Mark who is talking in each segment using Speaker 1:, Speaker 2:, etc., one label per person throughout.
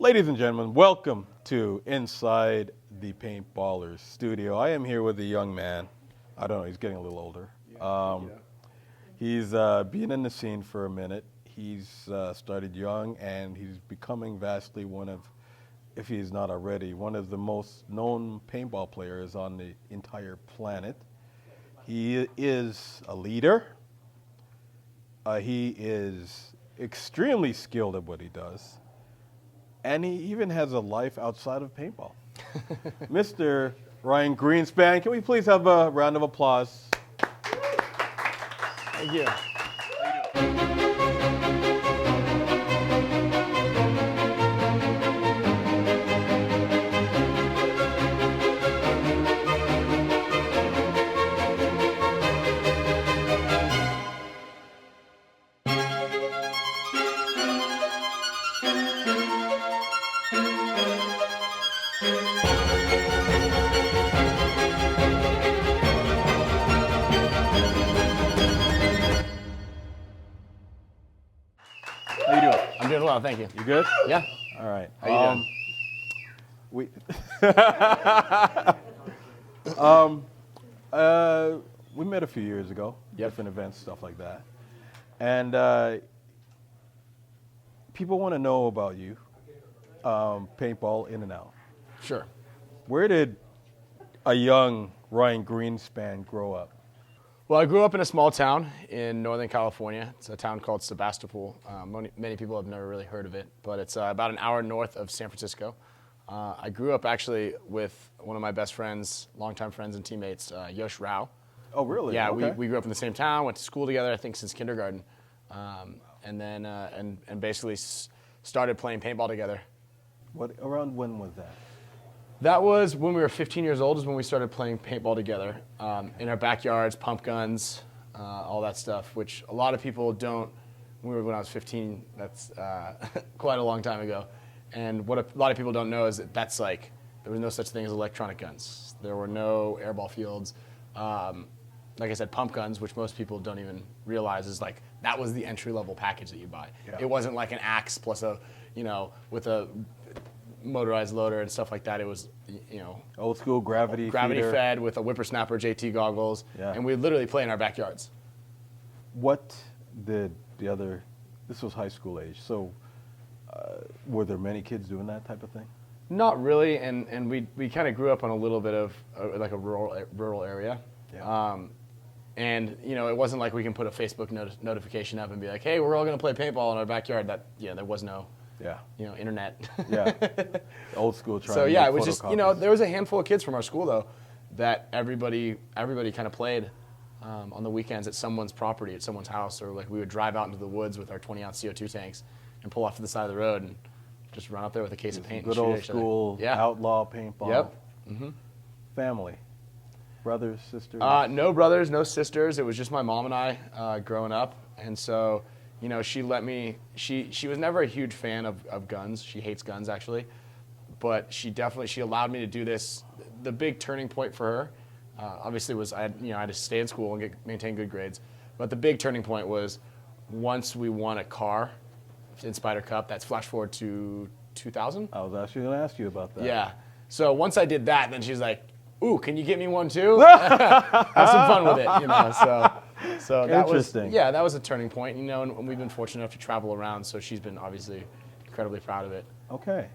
Speaker 1: Ladies and gentlemen, welcome to Inside the Paintballers studio. I am here with a young man. I don't know, he's getting a little older. He's been in the scene for a minute. He's started young, and he's becoming vastly one of, if he's not already, one of the most known paintball players on the entire planet. He is a leader. He is extremely skilled at what he does. And he even has a life outside of paintball. Mr. Ryan Greenspan, can we please have a round of applause?
Speaker 2: Thank you.
Speaker 1: How you doing?
Speaker 2: I'm doing well, thank you.
Speaker 1: You good?
Speaker 2: Yeah.
Speaker 1: All right.
Speaker 2: How you
Speaker 1: doing? We met a few years ago, different events, stuff like that. And people want to know about you, paintball in and out.
Speaker 2: Sure.
Speaker 1: Where did a young Ryan Greenspan grow up?
Speaker 2: Well, I grew up in a small town in Northern California. It's a town called Sebastopol. Many people have never really heard of it, but it's about an hour north of San Francisco. I grew up actually with one of my best friends, longtime friends and teammates, Yosh Rao.
Speaker 1: Oh, really?
Speaker 2: Yeah,
Speaker 1: okay.
Speaker 2: we grew up in the same town, went to school together, I think, since kindergarten, and then basically started playing paintball together.
Speaker 1: Around when was that?
Speaker 2: That was when we were 15 years old is when we started playing paintball together in our backyards, pump guns, all that stuff, which a lot of people don't. When I was 15, that's quite a long time ago. And what a lot of people don't know is that that's like, there was no such thing as electronic guns. There were no airball fields. Like I said, pump guns, which most people don't even realize is like, that was the entry-level package that you buy. Yeah. It wasn't like an axe plus with a motorized loader and stuff like that. It was,
Speaker 1: old school gravity
Speaker 2: fed with a whippersnapper JT goggles, and we literally play in our backyards.
Speaker 1: What did this was high school age, so were there many kids doing that type of thing?
Speaker 2: Not really, and we kind of grew up on a little bit of like a rural area. Yeah. And it wasn't like we can put a Facebook notification up and be like, hey, we're all going to play paintball in our backyard. There was no internet.
Speaker 1: Yeah. Old school trying.
Speaker 2: So yeah, it was just, there was a handful of kids from our school though that everybody kind of played on the weekends at someone's property, at someone's house, or like we would drive out into the woods with our 20-ounce CO2 tanks and pull off to the side of the road and just run up there with a case of paint.
Speaker 1: Good old school outlaw paintball.
Speaker 2: Yep. Mm-hmm.
Speaker 1: Family. Brothers, sisters?
Speaker 2: No brothers, no sisters. It was just my mom and I growing up. And so, she let me, she was never a huge fan of guns. She hates guns, actually. But she allowed me to do this. The big turning point for her, obviously, was I had to stay in school and maintain good grades. But the big turning point was once we won a car in Spider Cup. That's flash forward to 2000.
Speaker 1: I was actually going to ask you about that.
Speaker 2: Yeah. So once I did that, then she's like, ooh, can you get me one too? Have some fun with it, So that
Speaker 1: Interesting.
Speaker 2: That was a turning point, and we've been fortunate enough to travel around, so she's been obviously incredibly proud of it.
Speaker 1: Okay,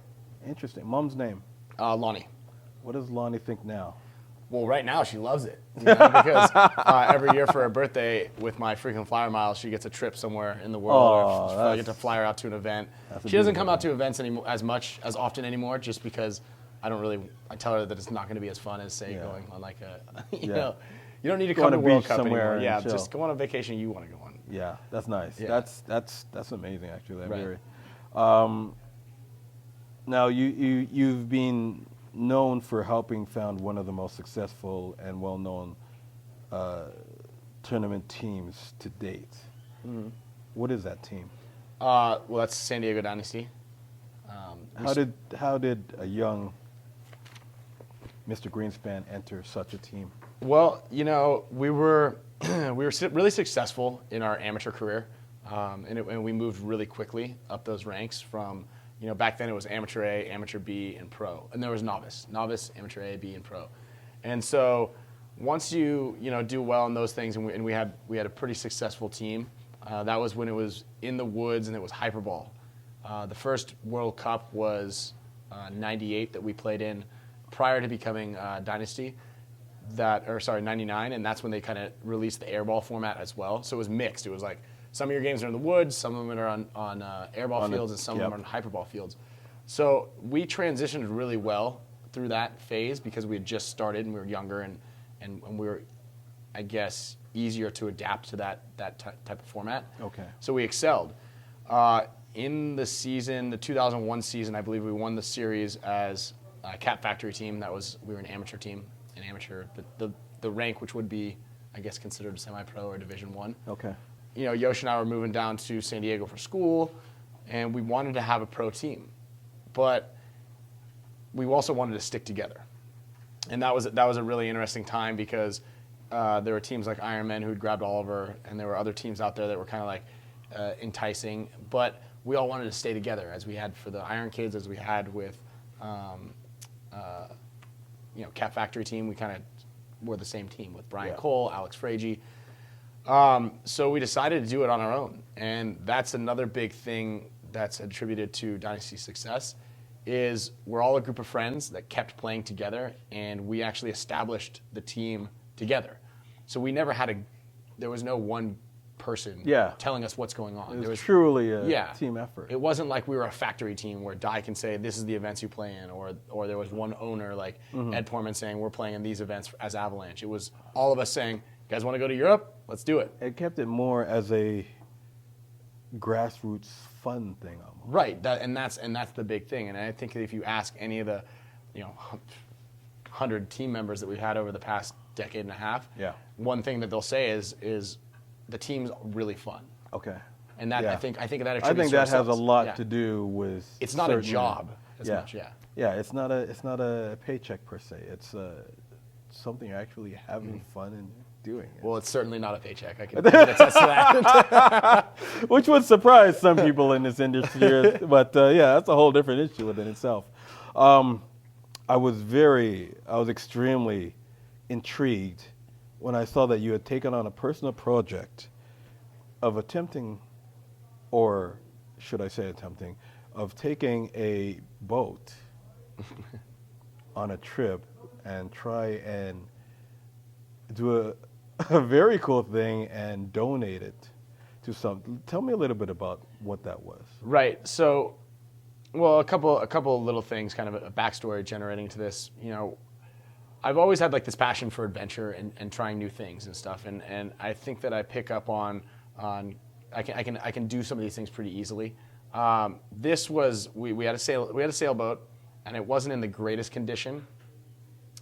Speaker 1: interesting. Mom's name?
Speaker 2: Lonnie.
Speaker 1: What does Lonnie think now?
Speaker 2: Well, right now she loves it, because every year for her birthday with my frequent flyer miles, she gets a trip somewhere in the world. I get to fly her out to an event. She doesn't come out to events as often anymore, just because I tell her that it's not going to be as fun as, say, going on like you don't need to come to World Cup anymore. Yeah, just go on a vacation you want to go on.
Speaker 1: Yeah, that's nice. Yeah. That's amazing, actually.
Speaker 2: Right.
Speaker 1: Now, you've been known for helping found one of the most successful and well-known tournament teams to date. Mm-hmm. What is that team?
Speaker 2: Well, that's San Diego Dynasty.
Speaker 1: How did a young Mr. Greenspan enter such a team?
Speaker 2: Well, we were really successful in our amateur career, and we moved really quickly up those ranks from back then it was amateur A, amateur B, and pro, and there was novice, amateur A, B, and pro. And so once you do well in those things, and we had a pretty successful team. That was when it was in the woods and it was hyperball. The first World Cup was '98 that we played in prior to becoming Dynasty. 99, and that's when they kind of released the airball format as well. So it was mixed. It was like some of your games are in the woods, some of them are on airball fields, and some of them are on hyperball fields. So we transitioned really well through that phase because we had just started and we were younger and we were, I guess, easier to adapt to that type of format.
Speaker 1: Okay.
Speaker 2: So we excelled. In the 2001 season, I believe we won the series as a Cap Factory team. We were an amateur team. The rank, which would be, I guess, considered semi-pro or Division I.
Speaker 1: Okay.
Speaker 2: Yosh and I were moving down to San Diego for school, and we wanted to have a pro team, but we also wanted to stick together. And that was a really interesting time because there were teams like Ironmen who'd grabbed Oliver, and there were other teams out there that were kind of like enticing, but we all wanted to stay together, as we had for the Iron Kids, as we had with Cap Factory team. We kind of were the same team with Brian Cole, Alex Fragi. So we decided to do it on our own, and that's another big thing that's attributed to Dynasty's success. Is we're all a group of friends that kept playing together, and we actually established the team together. So we never there was no one person telling us what's going on.
Speaker 1: It was truly a team effort.
Speaker 2: It wasn't like we were a factory team where Dye can say, this is the events you play in, or there was one owner like Ed Portman saying, we're playing in these events as Avalanche. It was all of us saying, you guys want to go to Europe? Let's do it.
Speaker 1: It kept it more as a grassroots fun thing almost.
Speaker 2: Right, and that's the big thing. And I think if you ask any of the 100 team members that we've had over the past decade and a half, one thing that they'll say is the team's really fun.
Speaker 1: Okay.
Speaker 2: And that I think that attributes
Speaker 1: I think
Speaker 2: to
Speaker 1: that has a
Speaker 2: ourselves.
Speaker 1: lot to do with
Speaker 2: it's not a job as much.
Speaker 1: Yeah, it's not a paycheck per se. It's something you're actually having fun and doing.
Speaker 2: Well, it's certainly not a paycheck. I can attest to that.
Speaker 1: Which would surprise some people in this industry, but that's a whole different issue within itself. I was extremely intrigued when I saw that you had taken on a personal project of attempting, or should I say attempting, of taking a boat on a trip and try and do a very cool thing and donate it to some. Tell me a little bit about what that was.
Speaker 2: Right. So, well, a couple of little things, kind of a backstory generating to this. I've always had like this passion for adventure and trying new things and stuff, and I think that I pick up on I can do some of these things pretty easily. This was we had a sailboat, and it wasn't in the greatest condition,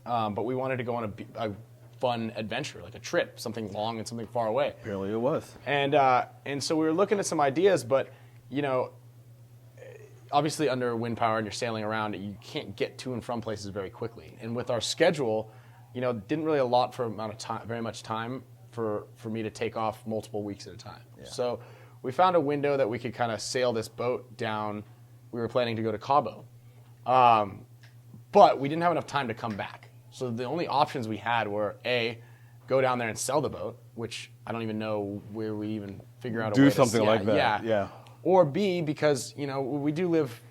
Speaker 2: but we wanted to go on a fun adventure, like a trip, something long and something far away.
Speaker 1: Apparently it was.
Speaker 2: And so we were looking at some ideas, but obviously under wind power and you're sailing around, you can't get to and from places very quickly. And with our schedule, didn't really allot for very much time for me to take off multiple weeks at a time. Yeah. So we found a window that we could kind of sail this boat down. We were planning to go to Cabo, but we didn't have enough time to come back. So the only options we had were A, go down there and sell the boat, which I don't even know where we even figure out a way to
Speaker 1: something like that. Yeah.
Speaker 2: Or B, because we do live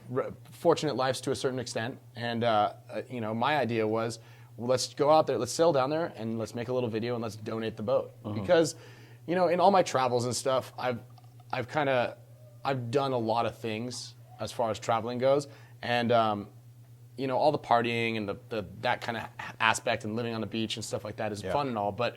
Speaker 2: fortunate lives to a certain extent, and my idea was, well, let's go out there, let's sail down there, and let's make a little video and let's donate the boat. Because in all my travels and stuff, I've done a lot of things as far as traveling goes, and all the partying and that kind of aspect and living on the beach and stuff like that is fun and all, but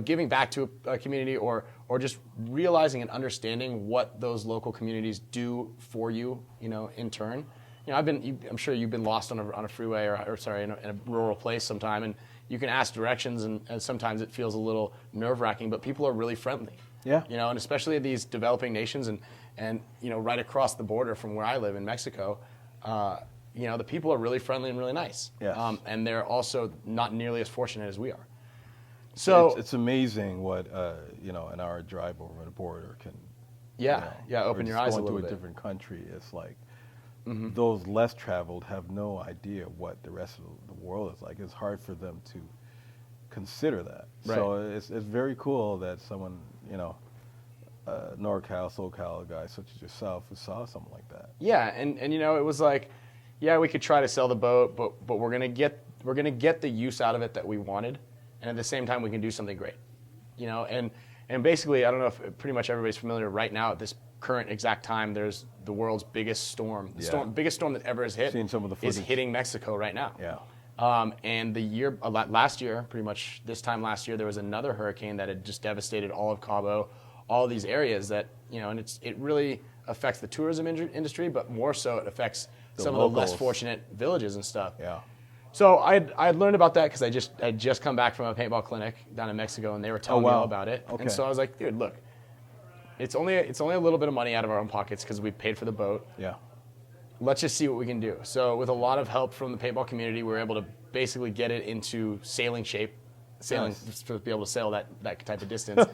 Speaker 2: giving back to a community or just realizing and understanding what those local communities do for you, in turn. I'm sure you've been lost on a freeway in a rural place sometime, and you can ask directions, and sometimes it feels a little nerve-wracking, but people are really friendly.
Speaker 1: Yeah.
Speaker 2: And especially these developing nations and right across the border from where I live in Mexico, the people are really friendly and really nice.
Speaker 1: Yes.
Speaker 2: And they're also not nearly as fortunate as we are. So
Speaker 1: it's amazing what an hour drive over the border can.
Speaker 2: Open your eyes a little
Speaker 1: going to
Speaker 2: bit.
Speaker 1: a different country. It's like those less traveled have no idea what the rest of the world is like. It's hard for them to consider that.
Speaker 2: Right.
Speaker 1: So it's very cool that someone, NorCal, SoCal guy such as yourself who saw something like that.
Speaker 2: Yeah, and it was like, yeah, we could try to sell the boat, but we're gonna get the use out of it that we wanted, and at the same time we can do something great, and basically, I don't know if pretty much everybody's familiar right now at this current exact time. There's the world's biggest storm, biggest storm that ever has hit.
Speaker 1: Seen some of the footage.
Speaker 2: Is hitting Mexico right now.
Speaker 1: Yeah.
Speaker 2: And last year, pretty much this time last year, there was another hurricane that had just devastated all of Cabo, all of these areas that, and it really affects the tourism industry, but more so it affects some of the less fortunate villages and stuff.
Speaker 1: Yeah.
Speaker 2: So I'd learned about that because I'd just come back from a paintball clinic down in Mexico, and they were telling me all about it.
Speaker 1: Okay.
Speaker 2: And so I was like, dude, look, it's only a little bit of money out of our own pockets because we paid for the boat.
Speaker 1: Yeah.
Speaker 2: Let's just see what we can do. So with a lot of help from the paintball community, we were able to basically get it into sailing shape, just to be able to sail that type of distance.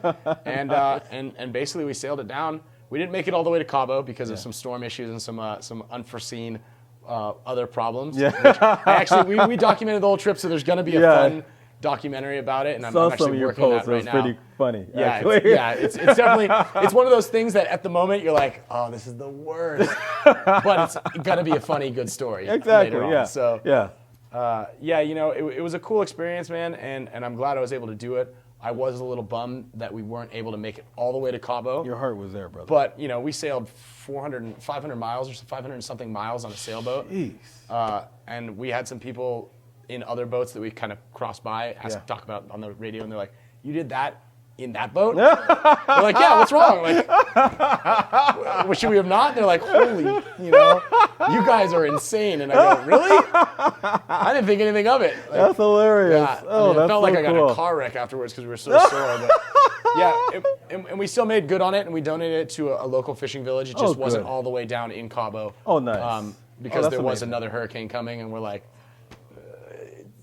Speaker 2: and basically we sailed it down. We didn't make it all the way to Cabo because of some storm issues and some unforeseen other problems. Yeah. We documented the whole trip, so there's going to be a fun documentary about it, and I'm actually working on that right now.
Speaker 1: Pretty funny.
Speaker 2: Yeah, it's definitely one of those things that at the moment you're like, oh, this is the worst, but it's gonna be a funny, good story.
Speaker 1: Exactly.
Speaker 2: Later on.
Speaker 1: Yeah.
Speaker 2: So
Speaker 1: yeah.
Speaker 2: it was a cool experience, man, and I'm glad I was able to do it. I was a little bummed that we weren't able to make it all the way to Cabo.
Speaker 1: Your heart was there, brother.
Speaker 2: But we sailed 500 miles or 500 and something miles on a sailboat.
Speaker 1: Jeez.
Speaker 2: And we had some people in other boats that we kind of crossed by, talk about on the radio, and they're like, "You did that in that boat?" We're like, "Yeah, what's wrong? Like, should we have not?" And they're like, "Holy, you guys are insane." And I go, "Really? I didn't think anything of it." Like,
Speaker 1: that's hilarious.
Speaker 2: Yeah,
Speaker 1: Oh, that's
Speaker 2: it felt like I got
Speaker 1: cool.
Speaker 2: a car wreck afterwards because we were so sore. But yeah, and we still made good on it, and we donated it to a local fishing village. It just wasn't all the way down in Cabo.
Speaker 1: Oh, nice.
Speaker 2: Because there was
Speaker 1: amazing.
Speaker 2: another hurricane coming, and we're like,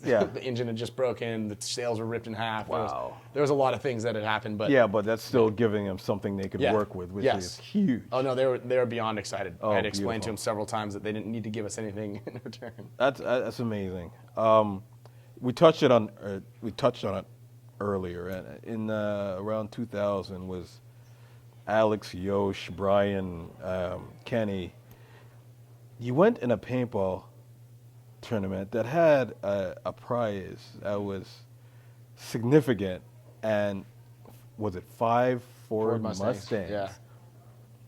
Speaker 2: the engine had just broken, the sails were ripped in half.
Speaker 1: Wow.
Speaker 2: There was a lot of things that had happened, but
Speaker 1: but that's still giving them something they could work with, which is huge.
Speaker 2: Oh no, they were beyond excited.
Speaker 1: Oh,
Speaker 2: I had explained
Speaker 1: beautiful.
Speaker 2: to them several times that they didn't need to give us anything in return.
Speaker 1: That's amazing. We touched on it earlier, and in around 2000 was Alex, Yosh, Brian, Kenny. You went in a paintball tournament that had a prize that was significant, and was it 5 Ford Mustangs?
Speaker 2: Yeah.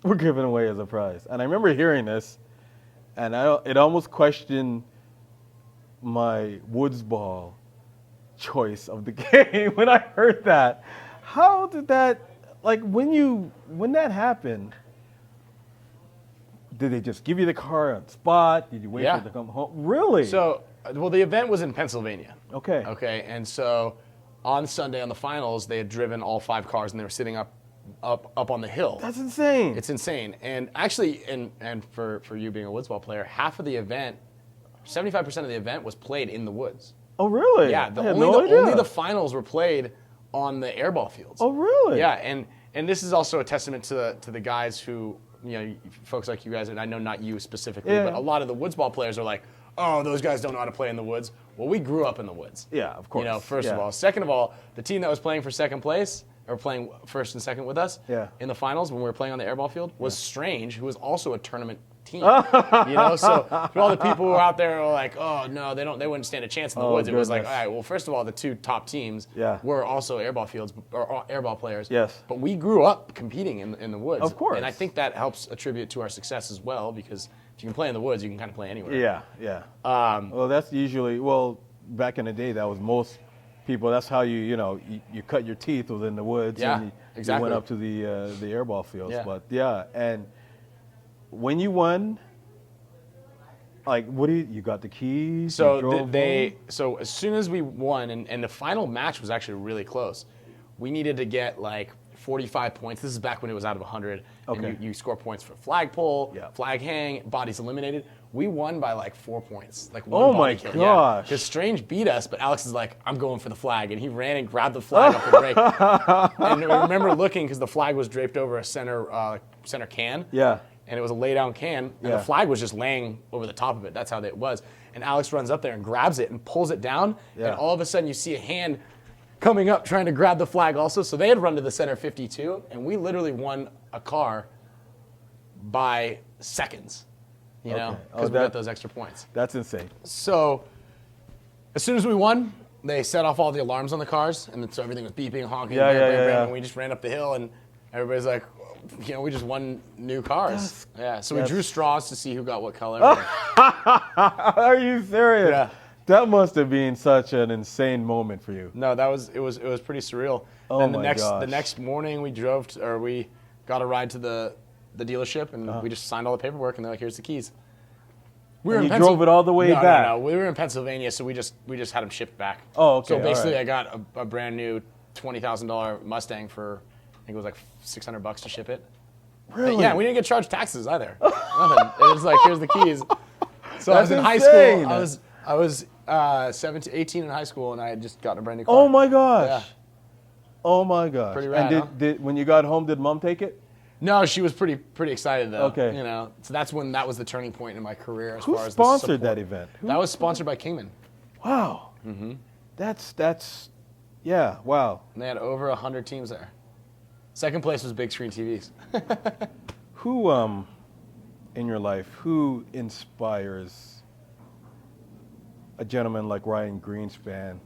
Speaker 1: Were given away as a prize. And I remember hearing this, and it almost questioned my woods ball choice of the game when I heard that. How did that, like, when that happened, did they just give you the car on spot? Did you wait for it to come home? Really?
Speaker 2: So, the event was in Pennsylvania.
Speaker 1: Okay.
Speaker 2: Okay, and so on Sunday on the finals, they had driven all 5 cars, and they were sitting up on the hill.
Speaker 1: That's insane.
Speaker 2: It's insane. And actually, and for you being a woods ball player, half of the event, 75% of the event was played in the woods.
Speaker 1: Oh, really?
Speaker 2: Yeah,
Speaker 1: I had no idea.
Speaker 2: only the finals were played on the airball fields.
Speaker 1: Oh, really?
Speaker 2: Yeah, and this is also a testament to the guys who, folks like you guys, and I know not you specifically, but a lot of the woods ball players are like, oh, those guys don't know how to play in the woods. Well, we grew up in the woods.
Speaker 1: Yeah, of course.
Speaker 2: First of all. Second of all, the team that was playing for second place, or playing first and second with us in the finals when we were playing on the airball field, was Strange, who was also a tournament team. So for all the people who were out there who were like, oh no, they wouldn't stand a chance in the woods. It was like, all right, well, first of all, the 2 top teams were also airball fields or airball players.
Speaker 1: Yes.
Speaker 2: But we grew up competing in the woods.
Speaker 1: Of course.
Speaker 2: And I think that helps attribute to our success as well, because if you can play in the woods, you can kind of play anywhere.
Speaker 1: Yeah. Well, that's usually, back in the day, that was most people. That's how you cut your teeth within the woods.
Speaker 2: Yeah,
Speaker 1: and
Speaker 2: exactly.
Speaker 1: You went up to the airball fields.
Speaker 2: Yeah.
Speaker 1: But and when you won, like, you got the keys?
Speaker 2: So as soon as we won, and the final match was actually really close, we needed to get like 45 points. This is back when it was out of 100.
Speaker 1: Okay.
Speaker 2: And you score points for flagpole, flag hang, bodies eliminated. We won by like 4 points. Like one
Speaker 1: my
Speaker 2: body kill.
Speaker 1: gosh.
Speaker 2: Because Strange beat us, but Alex is like, I'm going for the flag. And he ran and grabbed the flag off the break. And I remember looking, because the flag was draped over a center can.
Speaker 1: Yeah.
Speaker 2: and it was a lay down can, and the flag was just laying over the top of it. That's how it was. And Alex runs up there and grabs it and pulls it down, and all of a sudden you see a hand coming up trying to grab the flag also. So they had run to the center 52, and we literally won a car by seconds, you know, because we got those extra points.
Speaker 1: That's insane.
Speaker 2: So as soon as we won, they set off all the alarms on the cars, and then so everything was beeping, honking, and we just ran up the hill, and everybody's like, you know, we just won new cars. So we drew straws to see who got what color.
Speaker 1: Are you serious?
Speaker 2: Yeah.
Speaker 1: That must have been such an insane moment for you.
Speaker 2: No, it was pretty surreal.
Speaker 1: Oh
Speaker 2: then
Speaker 1: my gosh.
Speaker 2: the next morning we we got a ride to the dealership, and we just signed all the paperwork, and they're like, here's the keys.
Speaker 1: You drove it all the way back?
Speaker 2: No, we were in Pennsylvania, so we just had them shipped back.
Speaker 1: Oh, okay.
Speaker 2: So basically I got a brand new $20,000 Mustang for, I think it was like $600 to ship it.
Speaker 1: Really?
Speaker 2: Yeah, we didn't get charged taxes either. Nothing. It was like, here's the keys. So I was in high
Speaker 1: insane.
Speaker 2: school. I was 18 in high school, and I had just gotten a brand new car.
Speaker 1: Oh my gosh.
Speaker 2: Yeah.
Speaker 1: Oh my gosh.
Speaker 2: Pretty rad,
Speaker 1: And did when you got home, did Mom take it?
Speaker 2: No, she was pretty excited though.
Speaker 1: Okay.
Speaker 2: You know, so that was the turning point in my career as
Speaker 1: Who
Speaker 2: far as
Speaker 1: sponsored
Speaker 2: the
Speaker 1: that event?
Speaker 2: That was sponsored by Kingman.
Speaker 1: Wow. Mm-hmm. That's yeah. Wow.
Speaker 2: And they had over 100 teams there. Second place was big screen TVs.
Speaker 1: Who in your life, who inspires a gentleman like Ryan Greenspan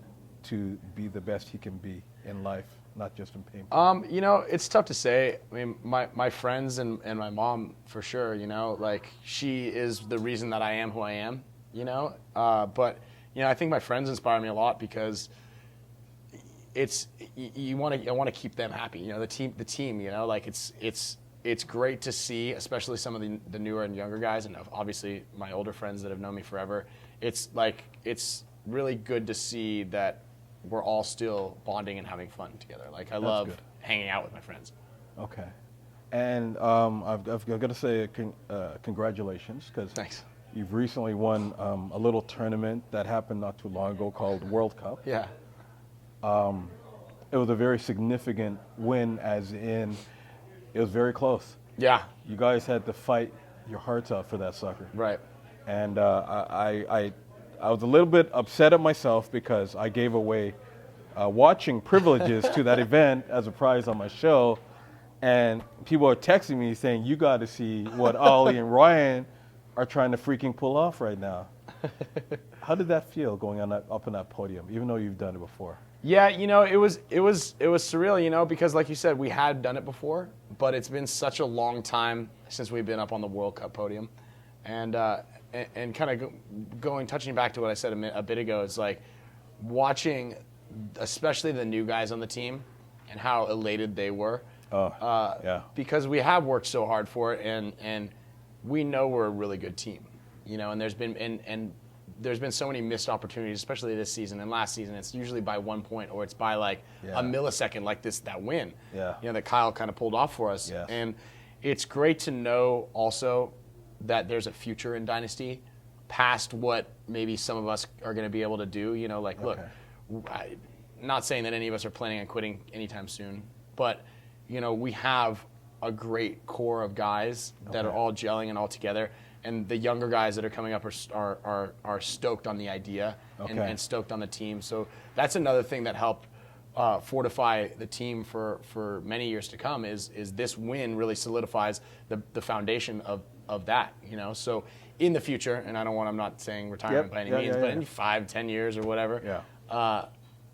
Speaker 1: to be the best he can be in life, not just in paintball?
Speaker 2: You know, it's tough to say. I mean, my friends and my mom, for sure, you know, like, she is the reason that I am who I am, you know? But, you know, I think my friends inspire me a lot because I want to keep them happy, you know, the team, you know, like, it's great to see, especially some of the newer and younger guys, and obviously my older friends that have known me forever. It's really good to see that we're all still bonding and having fun together. Like, I love hanging out with my friends.
Speaker 1: Okay. And I've got to say congratulations, because
Speaker 2: Thanks.
Speaker 1: you've recently won a little tournament that happened not too long ago called World Cup.
Speaker 2: Yeah.
Speaker 1: It was a very significant win, as in it was very close.
Speaker 2: Yeah.
Speaker 1: You guys had to fight your hearts out for that sucker.
Speaker 2: Right.
Speaker 1: And I was a little bit upset at myself because I gave away watching privileges to that event as a prize on my show, and people are texting me saying, you got to see what Ollie and Ryan are trying to freaking pull off right now. How did that feel going up on that podium, even though you've done it before?
Speaker 2: Yeah, you know, it was surreal, you know, because like you said, we had done it before, but it's been such a long time since we've been up on the World Cup podium, and kind of touching back to what I said a bit ago, it's like watching, especially the new guys on the team, and how elated they were. Yeah. Because we have worked so hard for it, and we know we're a really good team, you know. And there's been so many missed opportunities, especially this season and last season. It's usually by 1 point, or it's by like a millisecond, like that win.
Speaker 1: Yeah.
Speaker 2: You know, that Kyle kind of pulled off for us.
Speaker 1: Yes.
Speaker 2: And it's great to know also that there's a future in Dynasty past what maybe some of us are going to be able to do. You know, like, look, not saying that any of us are planning on quitting anytime soon, but, you know, we have a great core of guys that are all gelling and all together. And the younger guys that are coming up are stoked on the idea and stoked on the team. So that's another thing that helped fortify the team for many years to come is this win really solidifies the foundation of that, you know. So in the future, and I'm not saying retirement by any means, but in 5-10 years or whatever,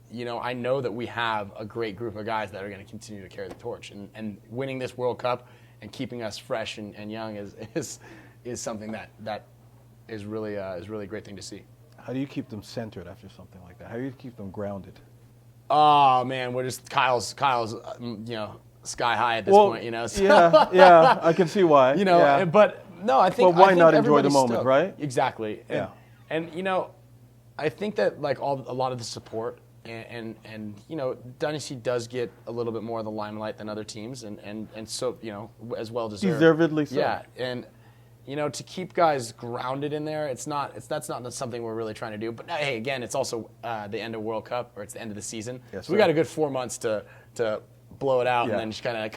Speaker 2: you know, I know that we have a great group of guys that are going to continue to carry the torch, and winning this World Cup and keeping us fresh and young is something that is really a great thing to see.
Speaker 1: How do you keep them centered after something like that? How do you keep them grounded?
Speaker 2: Oh man, we're just Kyle's you know, sky high at this point, you know. So.
Speaker 1: Yeah, I can see why.
Speaker 2: You know, but no, I think.
Speaker 1: But why not enjoy the
Speaker 2: everybody's
Speaker 1: moment,
Speaker 2: stoked.
Speaker 1: right?
Speaker 2: Exactly. And you know, I think that like a lot of the support and you know, Dynasty does get a little bit more of the limelight than other teams, and so, you know, as well deserved.
Speaker 1: Deservedly so.
Speaker 2: Yeah, and you know, to keep guys grounded in there, that's not something we're really trying to do. But hey, again, it's also the end of World Cup, or it's the end of the season.
Speaker 1: Yes,
Speaker 2: so we got a good 4 months to blow it out
Speaker 1: Yeah.
Speaker 2: and then just kind of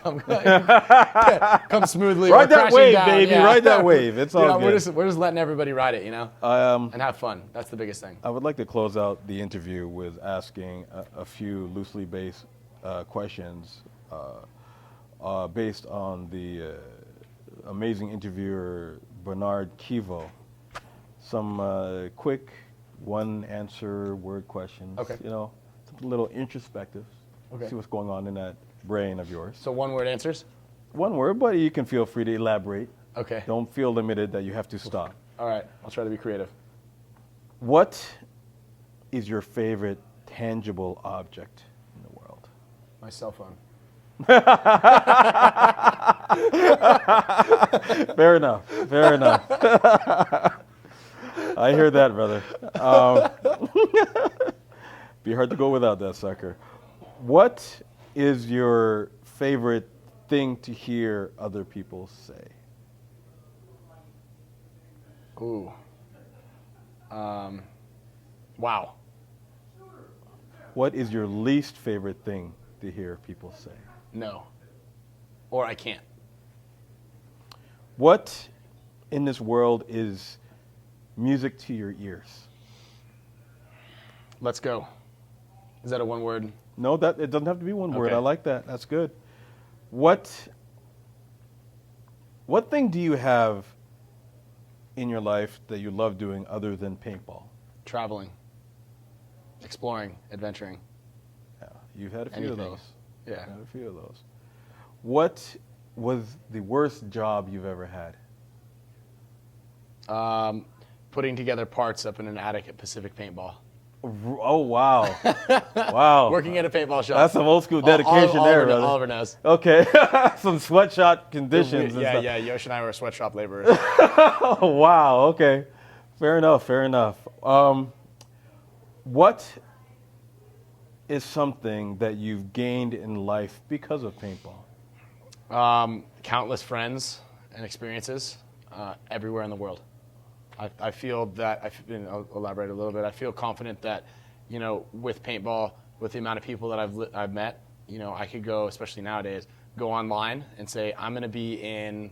Speaker 2: come smoothly.
Speaker 1: Ride
Speaker 2: or
Speaker 1: that
Speaker 2: crashing
Speaker 1: wave,
Speaker 2: down.
Speaker 1: baby.
Speaker 2: Yeah.
Speaker 1: Ride that wave. It's all good.
Speaker 2: We're just letting everybody ride it, and have fun. That's the biggest thing.
Speaker 1: I would like to close out the interview with asking a few loosely based questions based on the amazing interviewer Bernard Kivo. Some quick one-answer word questions.
Speaker 2: Okay.
Speaker 1: Something a little introspective.
Speaker 2: Okay.
Speaker 1: See what's going on in that brain of yours.
Speaker 2: So one-word answers?
Speaker 1: One word, but you can feel free to elaborate.
Speaker 2: Okay.
Speaker 1: Don't feel limited that you have to stop.
Speaker 2: All right. I'll try to be creative.
Speaker 1: What is your favorite tangible object in the world?
Speaker 2: My cell phone.
Speaker 1: Fair enough. Fair enough. I hear that, brother. Be hard to go without that sucker. What is your favorite thing to hear other people say?
Speaker 2: Ooh. Wow.
Speaker 1: What is your least favorite thing to hear people say?
Speaker 2: No. Or I can't.
Speaker 1: What in this world is music to your ears?
Speaker 2: Let's go. Is that a one word?
Speaker 1: No, that it doesn't have to be one word.
Speaker 2: Okay.
Speaker 1: I like that. That's good. What thing do you have in your life that you love doing other than paintball?
Speaker 2: Traveling. Exploring. Adventuring.
Speaker 1: Yeah, you've had a few
Speaker 2: Anything.
Speaker 1: of those.
Speaker 2: Yeah.
Speaker 1: You've had a few of those. What was the worst job you've ever had?
Speaker 2: Putting together parts up in an attic at Pacific Paintball.
Speaker 1: Oh, wow. Wow.
Speaker 2: Working at a paintball shop.
Speaker 1: That's some old school dedication there, brother.
Speaker 2: Oliver knows.
Speaker 1: Okay. Some sweatshop conditions and
Speaker 2: Yeah,
Speaker 1: stuff.
Speaker 2: yeah. Yosh and I were sweatshop laborers.
Speaker 1: Oh, wow. Okay. Fair enough. Fair enough. What is something that you've gained in life because of paintball?
Speaker 2: Countless friends and experiences everywhere in the world. I feel that, I'll elaborate a little bit, I feel confident that, with paintball, with the amount of people that I've met, I could go, especially nowadays, go online and say, I'm going to be in,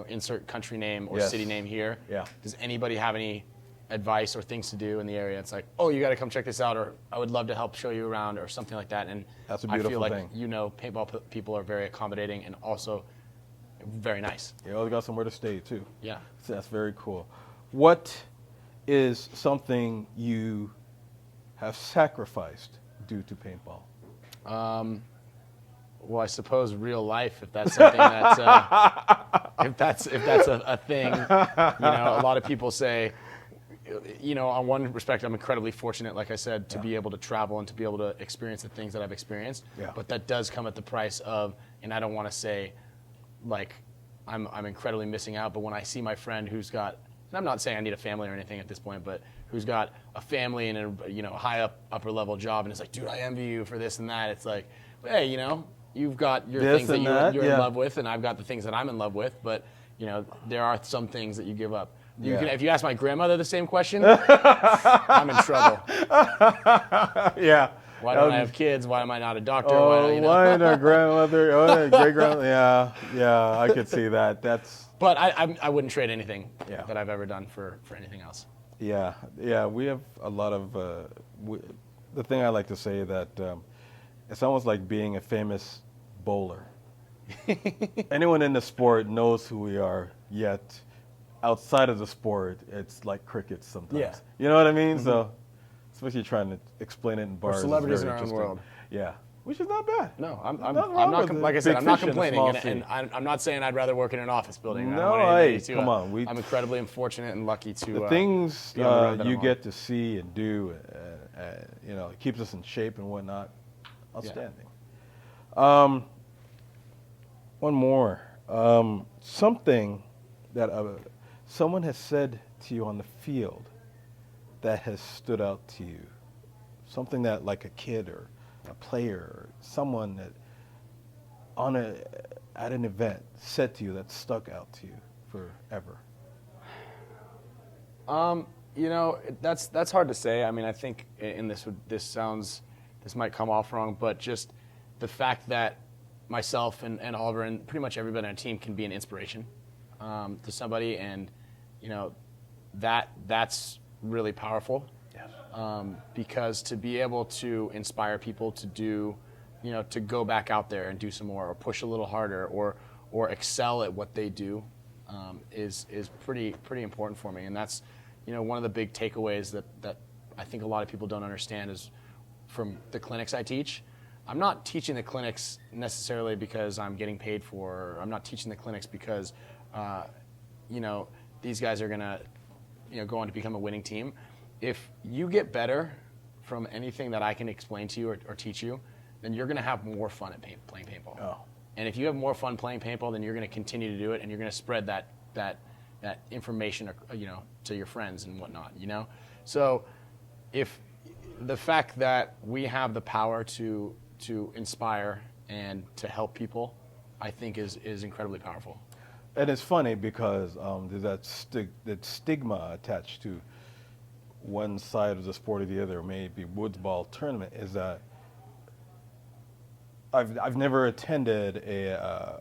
Speaker 2: insert country name or
Speaker 1: Yes.
Speaker 2: city name here.
Speaker 1: Yeah.
Speaker 2: Does anybody have any advice or things to do in the area? It's like, oh, you got to come check this out, or I would love to help show you around, or something like that. And
Speaker 1: That's a
Speaker 2: I feel
Speaker 1: beautiful
Speaker 2: like,
Speaker 1: thing.
Speaker 2: paintball people are very accommodating and also very nice.
Speaker 1: You always got somewhere to stay, too.
Speaker 2: Yeah.
Speaker 1: So that's very cool. What is something you have sacrificed due to paintball?
Speaker 2: Well, I suppose real life, if that's something that's if that's a thing. A lot of people say, on one respect, I'm incredibly fortunate, like I said, to be able to travel and to be able to experience the things that I've experienced.
Speaker 1: Yeah.
Speaker 2: But that does come at the price of, and I don't want to say, like, I'm incredibly missing out. But when I see my friend who's got, and I'm not saying I need a family or anything at this point, but who's got a family and a high upper level job, and it's like, dude, I envy you for this and that. It's like, hey, you've got your
Speaker 1: This
Speaker 2: things that
Speaker 1: and
Speaker 2: you're
Speaker 1: that,
Speaker 2: in
Speaker 1: yeah.
Speaker 2: love with, and I've got the things that I'm in love with. But there are some things that you give up.
Speaker 1: Yeah.
Speaker 2: If you ask my grandmother the same question, I'm in trouble.
Speaker 1: Yeah.
Speaker 2: Why don't I have kids? Why am I not a doctor?
Speaker 1: Oh, why not grandmother? Oh, great grandmother? Yeah, I could see that. That's
Speaker 2: But I wouldn't trade anything
Speaker 1: Yeah.
Speaker 2: that I've ever done for anything else.
Speaker 1: yeah. We have a lot of. The thing I like to say that it's almost like being a famous bowler. Anyone in the sport knows who we are. Yet, outside of the sport, it's like crickets sometimes.
Speaker 2: Yeah.
Speaker 1: You know what I mean? So, especially trying to explain it in bars. is
Speaker 2: celebrities
Speaker 1: very
Speaker 2: in our own
Speaker 1: interesting.
Speaker 2: world.
Speaker 1: Yeah, which is not bad.
Speaker 2: No, I'm
Speaker 1: Nothing
Speaker 2: not.
Speaker 1: wrong with it.
Speaker 2: Like I said,
Speaker 1: Big
Speaker 2: I'm not
Speaker 1: fish in a
Speaker 2: complaining,
Speaker 1: small
Speaker 2: and
Speaker 1: sea.
Speaker 2: I'm not saying I'd rather work in an office building. I
Speaker 1: No,
Speaker 2: don't want anybody
Speaker 1: hey,
Speaker 2: to,
Speaker 1: come on.
Speaker 2: I'm incredibly fortunate and lucky to.
Speaker 1: The things
Speaker 2: be on the road that
Speaker 1: you
Speaker 2: I'm on.
Speaker 1: get to see and do, it keeps us in shape and whatnot. Outstanding. One more. Something that someone has said to you on the field that has stood out to you. Something that, like a kid or a player or someone that at an event said to you that stuck out to you forever.
Speaker 2: That's hard to say. I mean, I think this might come off wrong, but just the fact that myself and Oliver and pretty much everybody on our team can be an inspiration to somebody, and that's really powerful. Because to be able to inspire people to do, to go back out there and do some more, or push a little harder, or excel at what they do, is pretty important for me. And that's one of the big takeaways that I think a lot of people don't understand is from the clinics I teach. I'm not teaching the clinics necessarily because I'm getting paid for. I'm not teaching the clinics because these guys are gonna go on to become a winning team. If you get better from anything that I can explain to you or teach you, then you're going to have more fun at playing paintball.
Speaker 1: Oh.
Speaker 2: And if you have more fun playing paintball, then you're going to continue to do it, and you're going to spread that information, to your friends and whatnot. So, if the fact that we have the power to inspire and to help people, I think is incredibly powerful.
Speaker 1: And it's funny because there's that stigma attached to one side of the sport or the other, maybe woods ball tournament, is that I've never attended a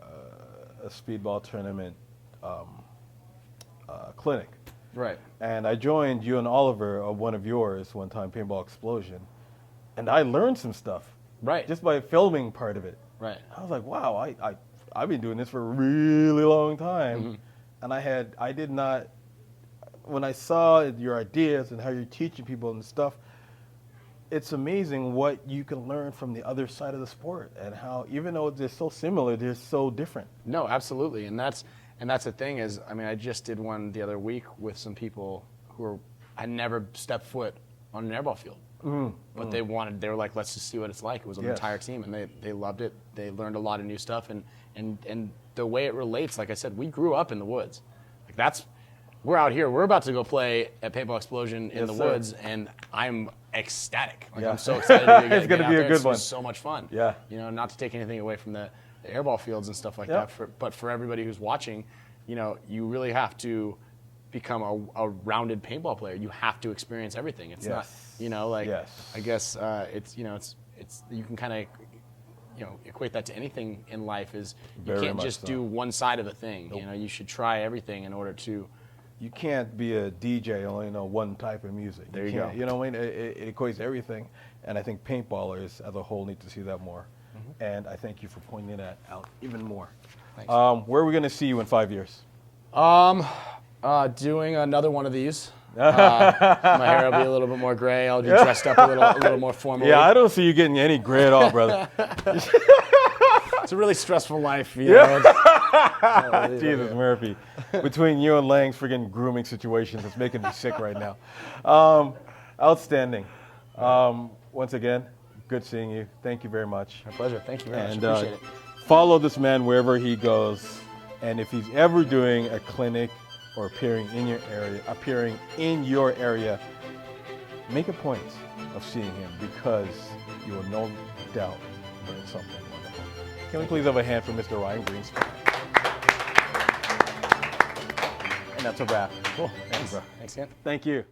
Speaker 1: speedball tournament clinic.
Speaker 2: Right.
Speaker 1: And I joined you and Oliver of one of yours one time, Paintball Explosion, and I learned some stuff.
Speaker 2: Right.
Speaker 1: Just by filming part of it.
Speaker 2: Right.
Speaker 1: I was like, wow, I've been doing this for a really long time, and I did not. When I saw your ideas and how you're teaching people and stuff, it's amazing what you can learn from the other side of the sport, and how even though they're so similar, they're so different.
Speaker 2: No, absolutely, and that's the thing is, I just did one the other week with some people who had never stepped foot on an airball field, but they were like, let's just see what it's like. It was an entire team, and they loved it. They learned a lot of new stuff, and the way it relates, like I said, we grew up in the woods. We're out here. We're about to go play at Paintball Explosion in the woods, and I'm ecstatic. I'm so excited to get
Speaker 1: it's going to be a good one.
Speaker 2: It's so much fun.
Speaker 1: Yeah.
Speaker 2: Not to take anything away from the airball fields and stuff like that, but for everybody who's watching, you really have to become a rounded paintball player. You have to experience everything. It's not, I guess it's you can kind of equate that to anything in life. Is you can't just do one side of a thing. Nope. You should try everything in order to.
Speaker 1: You can't be a DJ and only know one type of music.
Speaker 2: There you go.
Speaker 1: You know what I mean? It equates everything, and I think paintballers as a whole need to see that more. And I thank you for pointing that out even more.
Speaker 2: Thanks.
Speaker 1: Where are we going to see you in 5 years?
Speaker 2: Doing another one of these. My hair will be a little bit more gray. I'll be dressed up a little more formally.
Speaker 1: Yeah, I don't see you getting any gray at all, brother.
Speaker 2: It's a really stressful life, know.
Speaker 1: Jesus, Murphy. Between you and Lang's freaking grooming situations, it's making me sick right now. Outstanding. Once again, good seeing you. Thank you very much.
Speaker 2: My pleasure. Thank you very much.
Speaker 1: And
Speaker 2: appreciate it.
Speaker 1: Follow this man wherever he goes. And if he's ever doing a clinic or appearing in your area, make a point of seeing him, because you will no doubt learn something wonderful. Can we please have a hand for Mr. Ryan Greenspan? And that's a wrap.
Speaker 2: Cool.
Speaker 1: Thanks, bro.
Speaker 2: Thanks again.
Speaker 1: Thank you.